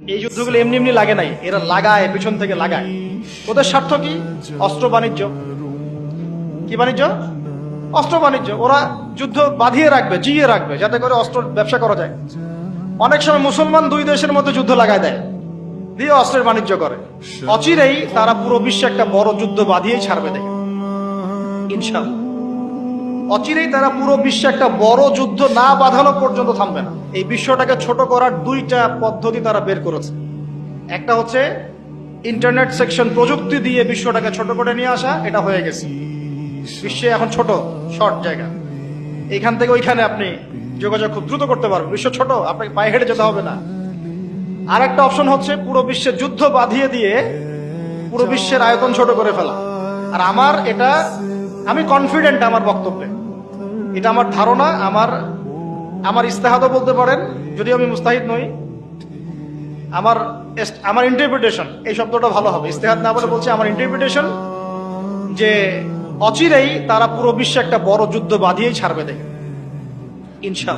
এই যুদ্ধগুলো এমনি এমনি লাগে নাই, এরা লাগায়, পিছন থেকে লাগায়। ওদের স্বার্থ কি? অস্ত্র বাণিজ্য। কি বাণিজ্য? অস্ত্র বাণিজ্য। ওরা যুদ্ধ বাঁধিয়ে রাখবে, জিয়ে রাখবে, যাতে করে অস্ত্র ব্যবসা করা যায়। অনেক সময় মুসলমান দুই দেশের মধ্যে যুদ্ধ লাগায় দেয়, দিয়ে অস্ত্রের বাণিজ্য করে। অচিরেই তারা পুরো বিশ্বে একটা বড় যুদ্ধ বাঁধিয়েই ছাড়বে, দেখে ইনশাআল্লাহ। অচিরেই তারা পুরো বিশ্বে একটা বড় যুদ্ধ না বাঁধানো পর্যন্ত থামবে না। এই বিশ্বটাকে ছোট করার দুইটা পদ্ধতি তারা বের করেছে। একটা হচ্ছে ইন্টারনেট সেকশন, প্রযুক্তি দিয়ে বিশ্বটাকে ছোট করে নিয়ে আসা। এটা হয়ে গেছে, বিশ্বে এখন ছোট শর্ট জায়গা, এইখান থেকে ওইখানে আপনি যোগাযোগ খুব দ্রুত করতে পারবেন। বিশ্ব ছোট, আপনাকে পায়ে হেঁটে যেতে হবে না। আর একটা অপশন হচ্ছে পুরো বিশ্বে যুদ্ধ বাঁধিয়ে দিয়ে পুরো বিশ্বের আয়তন ছোট করে ফেলা। আর আমি কনফিডেন্ট আমার বক্তব্যে, এটা আমার ধারণা, আমার ইস্তেহাদও বলতে পারেন, যদিও আমি মুস্তাহিদ নই। আমার ইন্টারপ্রিটেশন, এই শব্দটা ভালো হবে, ইস্তেহাদ না বলে বলছি আমার ইন্টারপ্রিটেশন, যে অচিরেই তারা পুরো বিশ্বে একটা বড় যুদ্ধ বাঁধিয়েই ছাড়বে, দেখে ইনশাআল্লাহ।